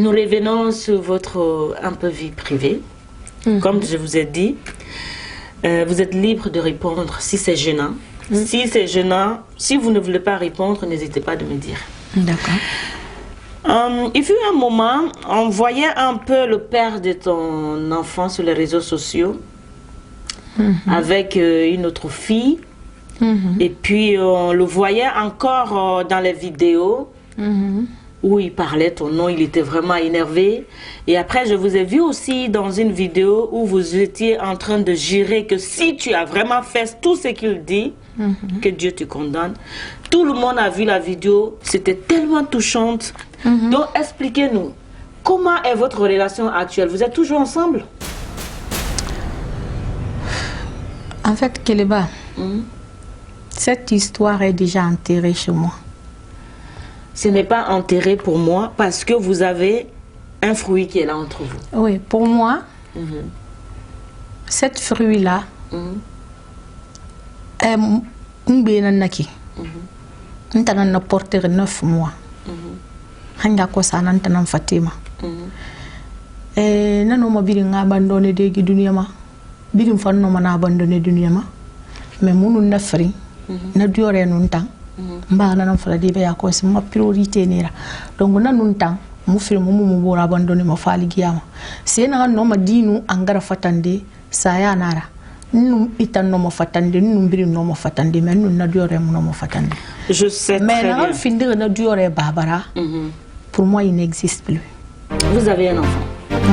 nous revenons sur votre un peu vie privée. Comme je vous ai dit, vous êtes libre de répondre si c'est gênant. Si c'est gênant, si vous ne voulez pas répondre, n'hésitez pas de me dire. D'accord. Il fut un moment, on voyait un peu le père de ton enfant sur les réseaux sociaux avec une autre fille. Et puis on le voyait encore dans les vidéos où il parlait ton nom, il était vraiment énervé. Et après, je vous ai vu aussi dans une vidéo où vous étiez en train de jurer que si tu as vraiment fait tout ce qu'il dit, que Dieu te condamne. Tout le monde a vu la vidéo, c'était tellement touchante. Donc, expliquez-nous, comment est votre relation actuelle? Vous êtes toujours ensemble? En fait, Keleba, cette histoire est déjà enterrée chez moi. Ce n'est pas enterré pour moi parce que vous avez un fruit qui est là entre vous. Oui, pour moi, cette fruit-là est naki. Nous avons porté 9 mois. Hanga ko sanantanam Fatima. Nanoma birin abandonné de dunia ma. Birin fanno mana abandonné dunia ma. Mais munu nafri na diore nuntan. Mba na fala de be yakko c'est ma priorité nera. Donc na nuntan mu film mu bora abandonné ma fali giyama. C'est na no ma dinu angara fatande saya nara. Nous itan no ma fatande nous birin no ma fatande mais nous na diore mu no ma fatande. Je sais très bien. Mais na findir na diore babara. Pour moi, il n'existe plus. Vous avez un enfant.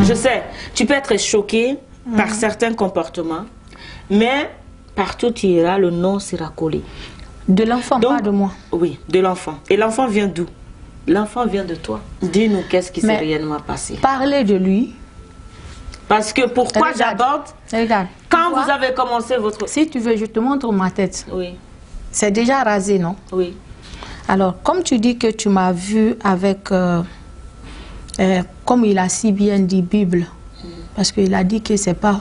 Je sais, tu peux être choqué par certains comportements, mais partout où tu iras, le nom sera collé. De l'enfant, pas de moi. Oui, de l'enfant. Et l'enfant vient d'où? L'enfant vient de toi. Dis-nous qu'est-ce qui s'est réellement passé. Parler de lui. Parce que pourquoi j'aborde? Regarde. Quand vous avez commencé votre... Si tu veux, je te montre ma tête. Oui. C'est déjà rasé, non? Oui. Alors, comme tu dis que tu m'as vu avec, comme il a si bien dit, Bible, parce qu'il a dit que ce n'est pas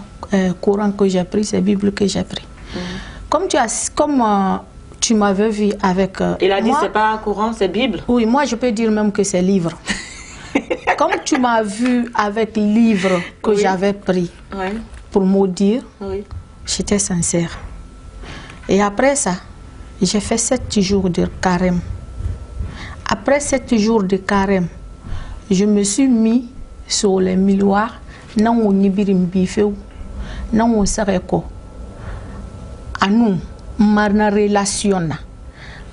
Coran que j'ai pris, c'est Bible que j'ai pris. Comme tu m'avais vu avec... il a dit que ce n'est pas Coran, c'est Bible? Oui, moi je peux dire même que c'est livre. Comme tu m'as vu avec livre que j'avais pris pour maudire, j'étais sincère. Et après ça, j'ai fait 7 jours de carême. Après 7 jours de carême, je me suis mis sur les miroirs. Non, on n'y birim bifeu. Non, on serait quoi. À nous, ma relation.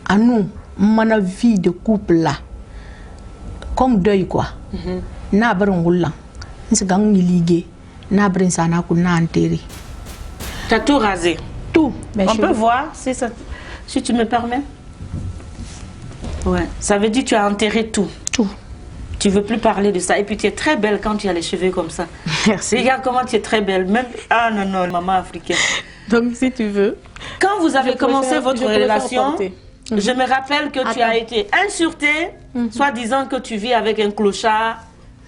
À nous, ma vie de couple là. Comme deuil quoi. Na brin wulan. Nsi gang ni ligue. Na brin sana ku na enterré. T'as tout rasé? Tout. On peut voir si tu me permets. Ouais. Ça veut dire que tu as enterré tout. Tout. Tu veux plus parler de ça. Et puis tu es très belle quand tu as les cheveux comme ça. Merci. Regarde comment tu es très belle. Même... Ah non, non, maman africaine. Donc si tu veux. Quand vous avez commencé votre relation, je me rappelle que tu as été insultée, soit disant que tu vis avec un clochard,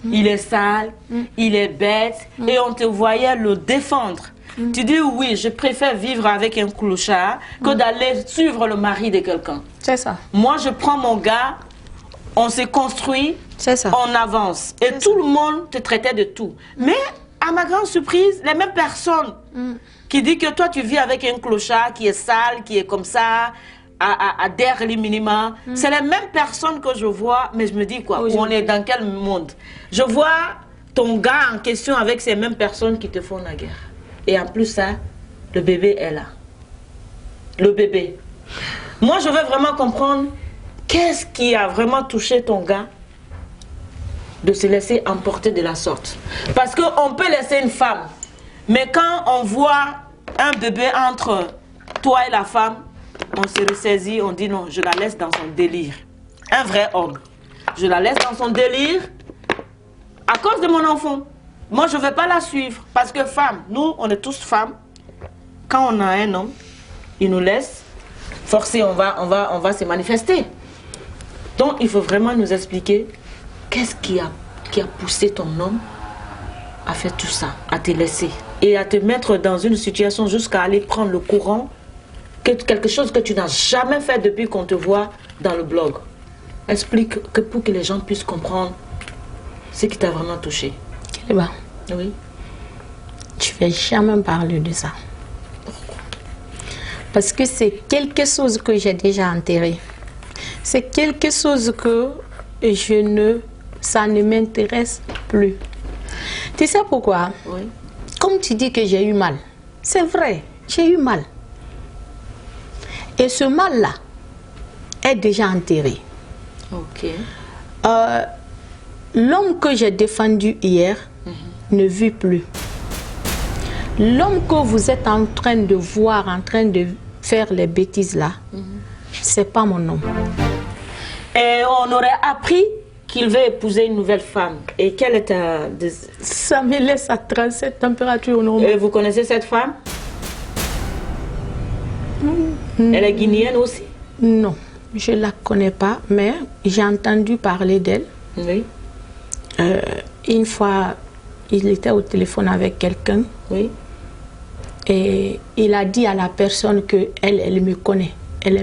il est sale, il est bête, et on te voyait le défendre. Tu dis oui, je préfère vivre avec un clochard que d'aller suivre le mari de quelqu'un. C'est ça. Moi, je prends mon gars, on se construit, on avance. Et tout le monde te traitait de tout. Mais, à ma grande surprise, les mêmes personnes qui disent que toi, tu vis avec un clochard qui est sale, qui est comme ça, à der les minima, c'est les mêmes personnes que je vois, mais je me dis quoi, on est dans quel monde? Je vois ton gars en question avec ces mêmes personnes qui te font la guerre. Et en plus, ça, le bébé est là. Le bébé. Moi, je veux vraiment comprendre qu'est-ce qui a vraiment touché ton gars de se laisser emporter de la sorte. Parce qu'on peut laisser une femme, mais quand on voit un bébé entre toi et la femme, on se ressaisit, on dit non, je la laisse dans son délire. Un vrai homme. Je la laisse dans son délire à cause de mon enfant. Moi, je ne vais pas la suivre. Parce que femme, nous, on est tous femmes. Quand on a un homme, il nous laisse. Forcé, on va se manifester. Donc, il faut vraiment nous expliquer qu'est-ce qui a poussé ton homme à faire tout ça, à te laisser. Et à te mettre dans une situation jusqu'à aller prendre le courant. Quelque chose que tu n'as jamais fait depuis qu'on te voit dans le blog. Explique que pour que les gens puissent comprendre Ce qui t'a vraiment touché? Kéléba. Oui. Je ne vais jamais parler de ça. Parce que c'est quelque chose que j'ai déjà enterré. C'est quelque chose que ça ne m'intéresse plus. Tu sais pourquoi? Oui. Comme tu dis que j'ai eu mal, c'est vrai, j'ai eu mal. Et ce mal-là est déjà enterré. Ok. L'homme que j'ai défendu hier ne vit plus. L'homme que vous êtes en train de voir, en train de faire les bêtises là, c'est pas mon homme. Et on aurait appris qu'il veut épouser une nouvelle femme. Et quelle est ta... Ça me laisse à 37 températures normales. Et vous connaissez cette femme? Elle est guinéenne aussi? Non, je ne la connais pas, mais j'ai entendu parler d'elle. Oui. Une fois, il était au téléphone avec quelqu'un. Oui. Et il a dit à la personne qu'elle me connaît. Elle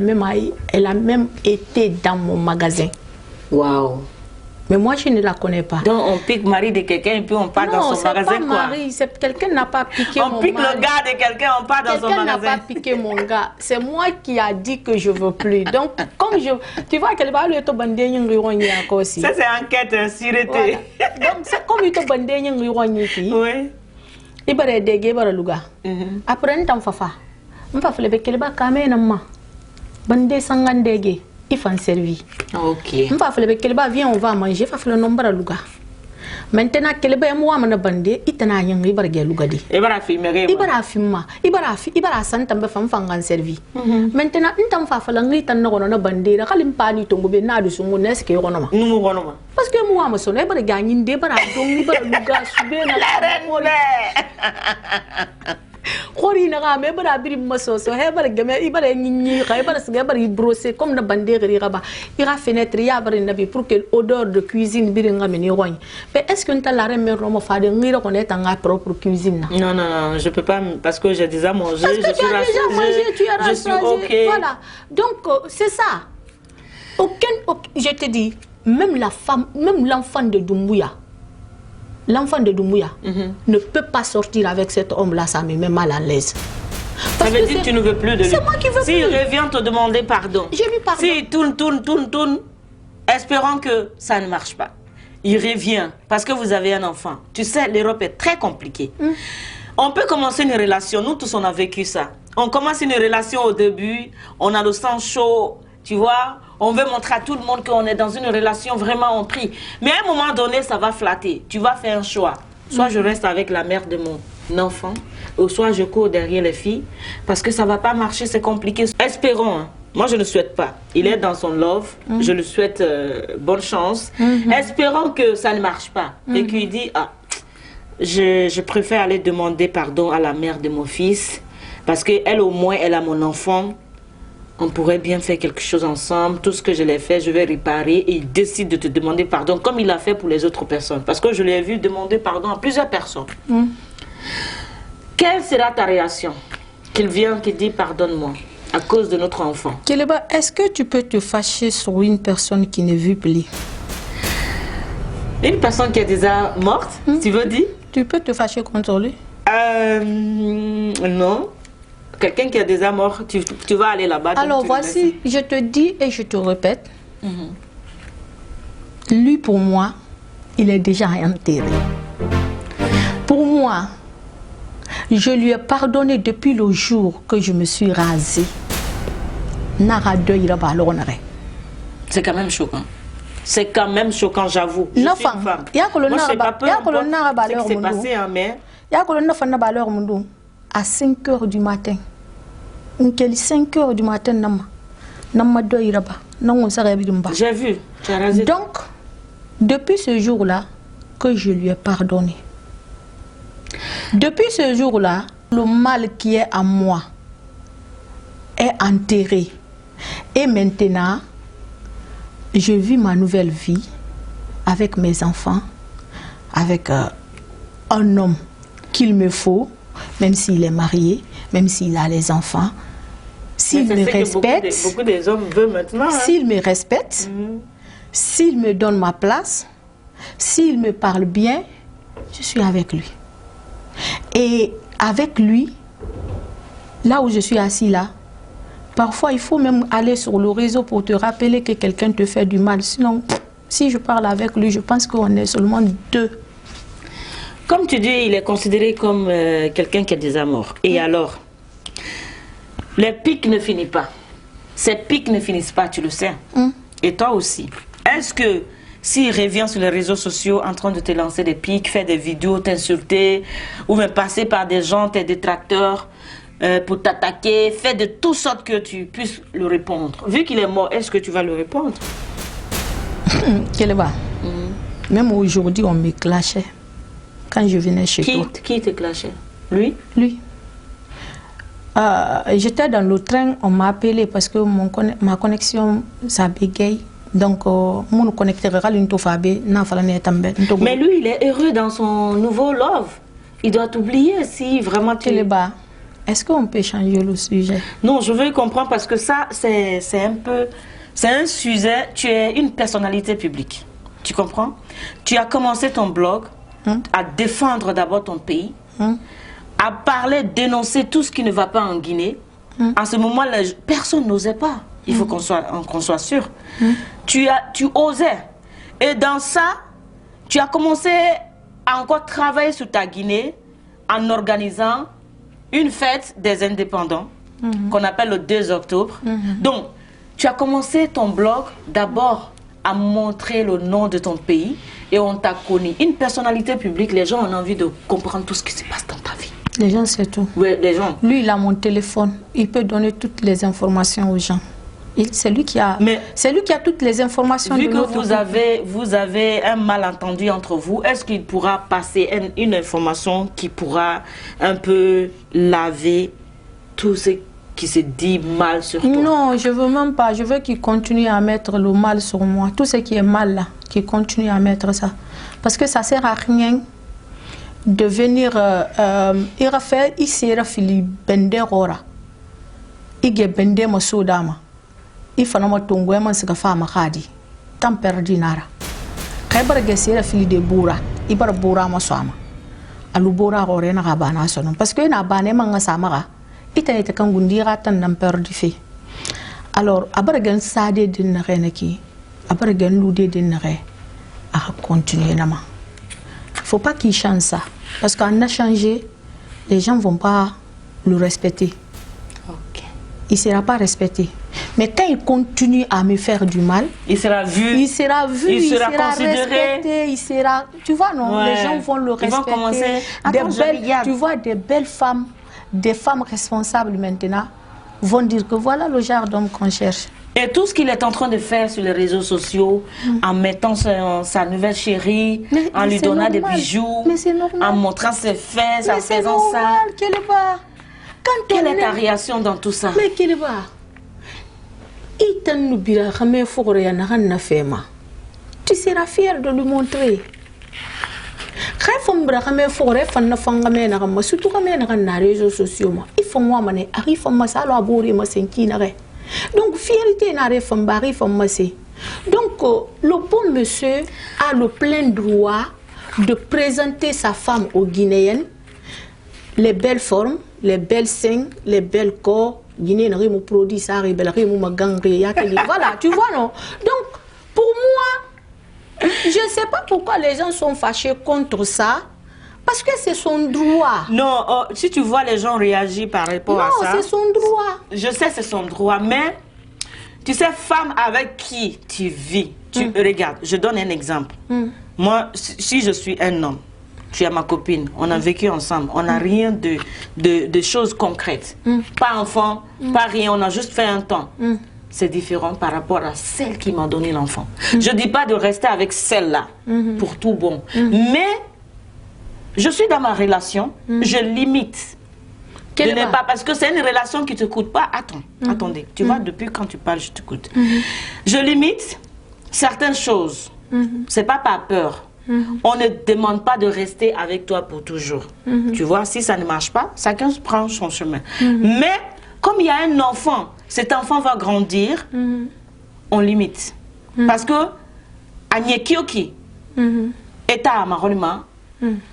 a même été dans mon magasin. Waouh. Mais moi, je ne la connais pas. Donc, on pique mari de quelqu'un et puis on part dans son magasin, quoi. Non, c'est pas mari. Quelqu'un n'a pas piqué mon mari. On pique le gars de quelqu'un, on part dans son magasin. Quelqu'un n'a pas piqué mon gars. C'est moi qui a dit que je ne veux plus. Donc, comme je... Tu vois, qu'elle va lui être bandé, aussi. Ça, c'est enquête sûreté. Donc, c'est comme il te bandé, oui. Il va déguer, après, un temps, fafa. On va faire le bec, il va camer, non, bandé sangan dégué. Il faut en servir. Ok. On va faire le bec, viens, on va manger, il faut le nombre de luga. Maintenant, quel est moi, mon bandé, il t'en a un ribar galugadi. Il va filmer. Il va filmer. Il va s'entendre femme fangan servi. Maintenant, un temps, fa falangi, t'en a bandé, la calimpani, ton gobe, n'a de son monnaie, qui est ronoma. Nous, ronoma. Parce que moi, je suis un gagné, des barres, donc, luga, subé, Khori na me bara biri maso so he bara game ibara nyinyi khay bara sga bara brosser comme na bandere riba ira fenêtre ya bara nabi pour que odeur de cuisine biri ngam ni rogne. Mais est-ce que la reine me romo fa de ngira connaître en propre cuisine? Non, je peux pas parce que j'ai déjà mangé, parce que tu as déjà mangé, tu es rassasié. Okay. Voilà. Donc c'est ça. Je te dis, même la femme, même l'enfant de Doumbouya. L'enfant de Doumbouya ne peut pas sortir avec cet homme-là, ça me met mal à l'aise. Ça veut dire que tu ne veux plus de lui. C'est moi qui veux plus. S'il revient te demander pardon. Je lui pardonne. S'il tourne, espérant que ça ne marche pas. Il revient parce que vous avez un enfant. Tu sais, l'Europe est très compliquée. On peut commencer une relation, nous tous on a vécu ça. On commence une relation au début, on a le sang chaud, tu vois. On veut montrer à tout le monde qu'on est dans une relation vraiment en prix. Mais à un moment donné, ça va flatter. Tu vas faire un choix. Soit je reste avec la mère de mon enfant, ou soit je cours derrière les filles. Parce que ça ne va pas marcher, c'est compliqué. Espérons. Hein. Moi, je ne souhaite pas. Il est dans son love. Je lui souhaite bonne chance. Espérons que ça ne marche pas. Et qu'il dit, je préfère aller demander pardon à la mère de mon fils. Parce qu'elle, au moins, elle a mon enfant. On pourrait bien faire quelque chose ensemble. Tout ce que je l'ai fait, je vais réparer. Et il décide de te demander pardon, comme il l'a fait pour les autres personnes. Parce que je l'ai vu demander pardon à plusieurs personnes. Quelle sera ta réaction? Qu'il vienne, qu'il dit pardonne-moi à cause de notre enfant. Kéléba, est-ce que tu peux te fâcher sur une personne qui ne vit plus? Une personne qui est déjà morte, tu veux dire? Tu peux te fâcher contre lui? Non. Quelqu'un qui est déjà mort, tu vas aller là-bas. Alors voici, je te dis et je te répète. Lui, pour moi, il est déjà enterré. Pour moi, je lui ai pardonné depuis le jour que je me suis rasée. C'est quand même choquant. C'est quand même choquant, j'avoue. Je suis une femme. Moi, je sais pas peu importe ce qui s'est passé, mais... À 5 h du matin. 5 h du matin, j'ai vu, tu as rasé. Donc, depuis ce jour-là, que je lui ai pardonné. Depuis ce jour-là, le mal qui est en moi est enterré. Et maintenant, je vis ma nouvelle vie avec mes enfants, avec un homme qu'il me faut, même s'il est marié, même s'il a les enfants. S'il me respecte, beaucoup des hommes veulent maintenant. S'il me respecte, s'il me donne ma place, S'il me parle bien, je suis avec lui. Et avec lui, là où je suis assis là, parfois il faut même aller sur le réseau pour te rappeler que quelqu'un te fait du mal. Sinon, si je parle avec lui, je pense qu'on est seulement deux. Comme tu dis, il est considéré comme quelqu'un qui a des amours. Et alors, les pics ne finissent pas. Ces pics ne finissent pas, tu le sais. Et toi aussi. Est-ce que s'il revient sur les réseaux sociaux en train de te lancer des pics, faire des vidéos, t'insulter, ou même passer par des gens, tes détracteurs, pour t'attaquer, faire de toutes sortes que tu puisses le répondre. Vu qu'il est mort, est-ce que tu vas le répondre? Même aujourd'hui, on me clashait. Quand je venais chez toi. Qui te clashait? Lui? Lui. J'étais dans le train, on m'a appelé parce que ma connexion, ça bégaye. Donc, mon connecteur mais lui, il est heureux dans son nouveau love. Il doit t'oublier si vraiment tu... Est-ce qu'on peut changer le sujet? Non, je veux comprendre parce que ça, c'est un peu... C'est un sujet, tu es une personnalité publique. Tu comprends? Tu as commencé ton blog à défendre d'abord ton pays, à parler, dénoncer tout ce qui ne va pas en Guinée. En ce moment, personne n'osait pas. Il faut qu'on soit sûr. Tu osais. Et dans ça, tu as commencé à encore travailler sur ta Guinée en organisant une fête des indépendants qu'on appelle le 2 octobre. Donc, tu as commencé ton blog d'abord à montrer le nom de ton pays et on t'a connu. Une personnalité publique, les gens ont envie de comprendre tout ce qui se passe dans ta vie. Les gens, c'est tout. Oui, les gens. Lui, il a mon téléphone. Il peut donner toutes les informations aux gens. C'est lui qui a toutes les informations. Vu que vous avez un malentendu entre vous, est-ce qu'il pourra passer une information qui pourra un peu laver tout ce qui se dit mal sur toi? Non, je veux même pas. Je veux qu'il continue à mettre le mal sur moi. Tout ce qui est mal là, qu'il continue à mettre ça. Parce que ça sert à rien de venir il sera fili benderora. Il est bende masodama. Il faut que tu aies un femme khadi. Tant perdu nara. Kaibar gesera fili de boura. Ibar boura maswama. Alu boura ore na gabana sono. Parce que na bane manga samara. Ita ita kan gundira tan nan perdu fe. Alors abargan sade din renaki. Abargan lude din re. A continuer nama. Faut pas qu'il change ça. Parce qu'on a changé, les gens ne vont pas le respecter. Okay. Il ne sera pas respecté. Mais quand il continue à me faire du mal, il sera vu, il sera considéré, respecté, il sera, tu vois, non, ouais. Les gens vont le respecter. Ils vont commencer. Tu vois, des belles femmes, des femmes responsables maintenant, vont dire que voilà le genre d'homme qu'on cherche. Et tout ce qu'il est en train de faire sur les réseaux sociaux, en mettant sa nouvelle chérie, en lui donnant des bijoux, en montrant ses fesses, en faisant ça. Quelle est ta réaction dans tout ça? Mais quelle va? Tu seras fier de lui montrer. Donc, fierté n'a rien. Donc, le bon monsieur a le plein droit de présenter sa femme aux Guinéennes, les belles formes, les belles seins, les belles corps. Guinéen rimu produit ça, rimu magangri, voilà, tu vois non. Donc, pour moi, je ne sais pas pourquoi les gens sont fâchés contre ça. Parce que c'est son droit. Non, si tu vois les gens réagir par rapport à ça... Non, c'est son droit. Je sais c'est son droit, mais... Tu sais, femme avec qui tu vis, regarde, je donne un exemple. Moi, si je suis un homme, tu es ma copine, on a vécu ensemble, on n'a rien de choses concrètes. Pas enfant, pas rien, on a juste fait un temps. C'est différent par rapport à celle qui m'a donné l'enfant. Je ne dis pas de rester avec celle-là pour tout bon. Mais... Je suis dans ma relation, je limite. Je n'ai pas, parce que c'est une relation qui ne te coûte pas. Attendez, tu vois, depuis quand tu parles, je t'écoute. Je limite certaines choses. C'est pas par peur. On ne demande pas de rester avec toi pour toujours. Tu vois, si ça ne marche pas, chacun prend son chemin. Mais, comme il y a un enfant, cet enfant va grandir, on limite. Parce que, Agnès Kioki, État à Marolima,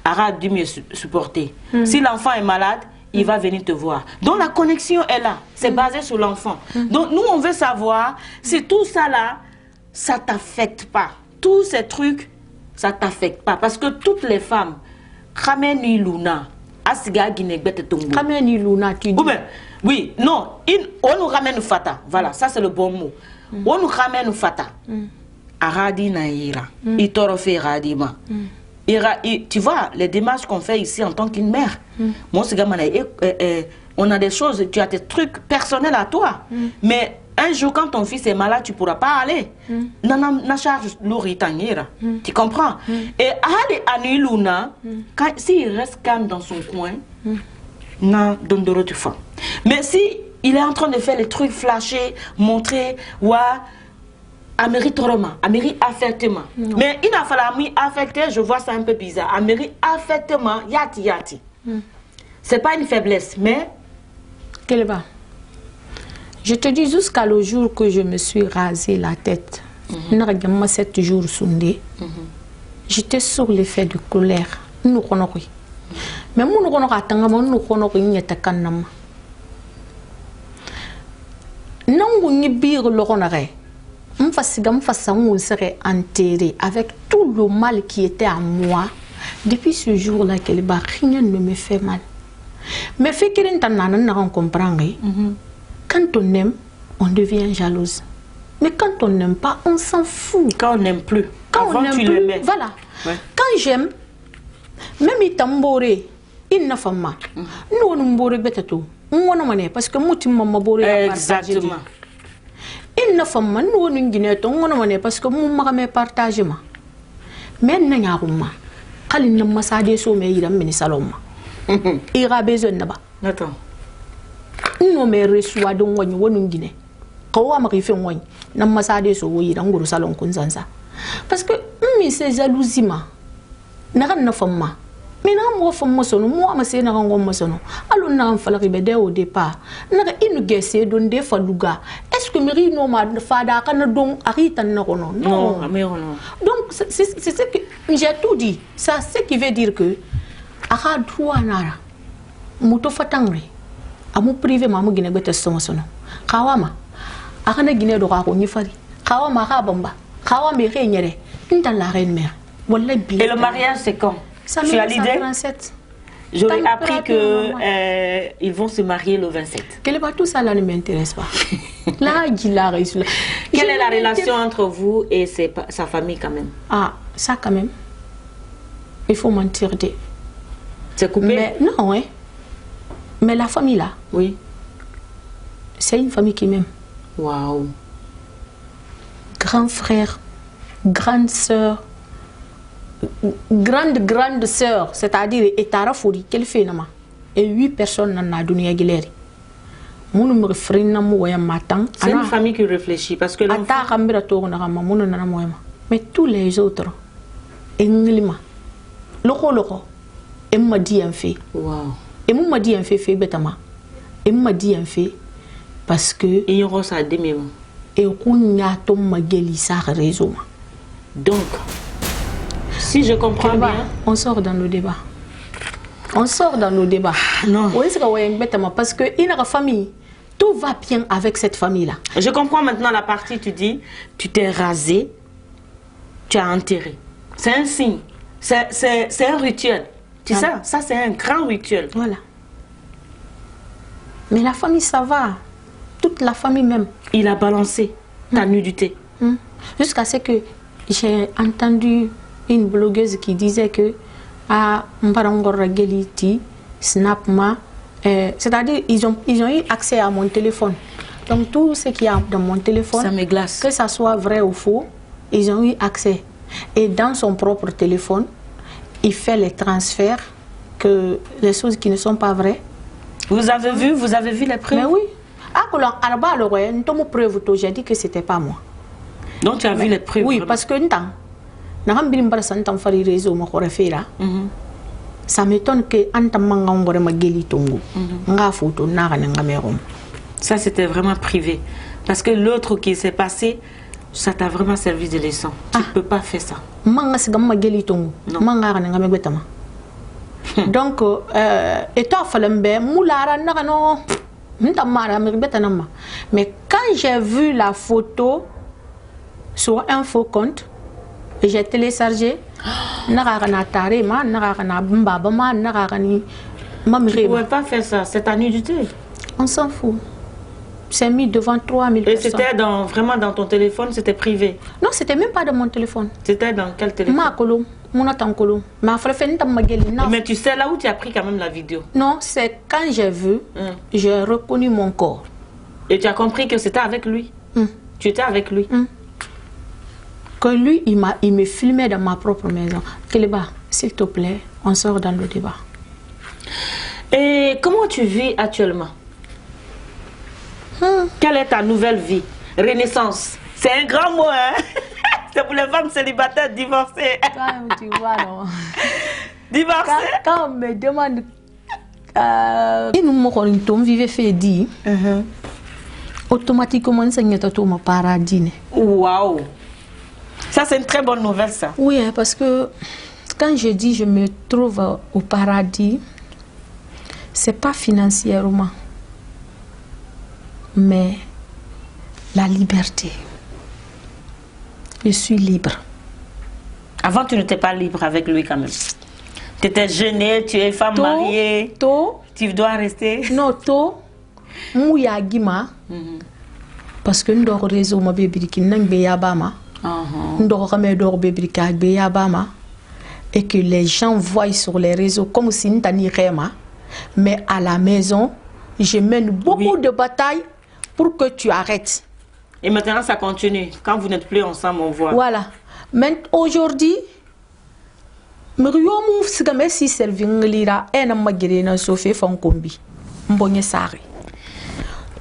a dû mieux supporter. Si l'enfant est malade, il va venir te voir. Donc la connexion est là. C'est basé sur l'enfant. Donc nous, on veut savoir si tout ça là, ça t'affecte pas. Tous ces trucs, ça t'affecte pas. Parce que toutes les femmes, Khameni Luna, Asiga Guinégbet Tongo. Khameni Luna, tu dis. Oui, non, on nous ramène Fata. Voilà, ça c'est le bon mot. On nous ramène Fata. Aradi Naïra. Itorofe Radima. Tu vois, les démarches qu'on fait ici en tant qu'une mère, on a des choses, tu as des trucs personnels à toi. Mais un jour, quand ton fils est malade, tu ne pourras pas aller. Tu comprends? Et Ali Aniluna, s'il reste calme dans son coin, mais si il est en train de faire les trucs flashés, montrer, Amérique Roma, Amérique affectement. Mais il a fallu affecter, je vois ça un peu bizarre. Amérique affectement, yati yati. C'est pas une faiblesse, mais. Quelle va? Je te dis jusqu'à le jour que je me suis rasé la tête. 7 jours Sunday. J'étais sur l'effet de colère. Nous connaissons. Mais nous connaissons nous connaissons. Non, nous bir le connaissons. On serait enterré avec tout le mal qui était à moi. Depuis ce jour-là, rien ne me fait mal. Mais fait qu'on comprend. Quand on aime, on devient jalouse. Mais quand on n'aime pas, on s'en fout. Quand on n'aime plus. Quand avant, tu l'aimais. Voilà. Ouais. Quand j'aime, même il tamboré, il n'a pas mal. Nous, on m'boré bêtetou. Parce que moi, tu m'as boré. Exactement. Il ne faut pas nous guinéer parce que mon mari partage. Mais il n'y a pas de massage sur mes salons. Il y a besoin de ça. Nous me reçoit donc on Guinée. Quand on fait un massage sur le salon. Parce que c'est jalousie. N'a pas mais non, moi, je suis alors, on a au départ. Il nous a donné des faluga. Est-ce que Miri no ma fada kana don arita non. Non. Donc c'est ce que j'ai tout dit. Ça ce qui veut dire que aha droit nara. Muto fatangre. Amu privé mamu gine bete sono. Kawama. Akana gine do ko ni fari. Kawama ha bamba. Kawama re nyere. Inta la reine mère. Wallahi bi. Et le mariage c'est quand? Tu as l'idée? J'aurais appris qu'ils vont se marier le 27. Tout ça là ne m'intéresse pas. Là, quelle est la relation entre vous et sa famille quand même? Ah, ça quand même. Il faut mentir. C'est coupé? Mais, non, hein. Mais la famille là. Oui. C'est une famille qui m'aime. Waouh. Grand frère, grande sœur. Grande sœur, c'est-à-dire Etara Fouri, qu'elle fait nama. Et 8 personnes dans la dunia guileri. C'est une famille qui réfléchit parce que mais tous les autres, Englima, Loko, et m'a dit un fait. Wow. Et m'a dit un fait bêtement. Et m'a dit un fait parce que. Et il y aura ça demain. Et on y a ton magueli ça raison. Donc. Si je comprends bien, on sort dans le débat. On sort dans le débat. Non. Parce que il y a une famille. Tout va bien avec cette famille-là. Je comprends maintenant la partie, tu dis, tu t'es rasé, tu as enterré. C'est un signe. C'est un rituel. Tu sais, ça c'est un grand rituel. Voilà. Mais la famille, ça va. Toute la famille même. Il a balancé ta nudité. Jusqu'à ce que j'ai entendu une blogueuse qui disait que Snapma, c'est-à-dire ils ont eu accès à mon téléphone. Donc tout ce qu'il y a dans mon téléphone, ça me glace. Que ça soit vrai ou faux, ils ont eu accès. Et dans son propre téléphone, il fait les transferts, que les choses qui ne sont pas vraies. Vous avez vu les preuves? Mais oui. J'ai dit que c'était pas moi. Donc tu as vu les preuves? Oui, vraiment? parce que ça m'étonne que ça c'était vraiment privé parce que l'autre qui s'est passé Ça t'a vraiment servi de leçon. Tu ne peux pas faire ça. Non. Donc, et toi, mais quand j'ai vu la photo sur un faux compte, j'ai téléchargé. Tu ne pouvais pas faire ça, c'est ta nudité. On s'en fout. C'est mis devant 3000 personnes. Et c'était vraiment dans ton téléphone, c'était privé? Non, c'était même pas dans mon téléphone. C'était dans quel téléphone? Mais tu sais là où tu as pris quand même la vidéo? Non, c'est quand j'ai vu, j'ai reconnu mon corps. Et tu as compris que c'était avec lui? Tu étais avec lui? Que lui, il me filmait dans ma propre maison. Kéléba, s'il te plaît, on sort dans le débat. Et comment tu vis actuellement? Quelle est ta nouvelle vie? Renaissance. C'est un grand mot, hein? C'est pour les femmes célibataires divorcées. Tu vois, non? Divorcées? Quand on me demande... nous vivait fait dire, automatiquement, ça n'y est tout mon paradis. Waouh! Ça, c'est une très bonne nouvelle, ça. Oui, parce que quand je dis je me trouve au paradis, c'est pas financièrement, mais la liberté. Je suis libre. Avant, tu n'étais pas libre avec lui quand même. Tu étais jeune, tu es femme mariée. Tu dois rester. Non, mouya gima. Parce que nous avons réseau ma bébé qui n'a pas et que les gens voient sur les réseaux comme si nous n'avons. Mais à la maison, je mène beaucoup de batailles pour que tu arrêtes. Et maintenant, ça continue. Quand vous n'êtes plus ensemble, on voit. Voilà. Mais aujourd'hui, je suis servi lira et na magere na sofe fankombi. Mbonye sari.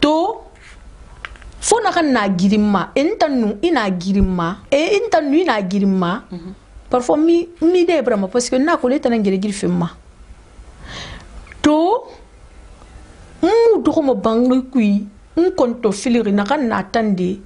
To fona kan na girima intanu ina girima e intanu ina girima. Parfois mi de brama parce que na ko leta na ngere girfema. To mu do mo bangi kui un konto filiri na kan na tande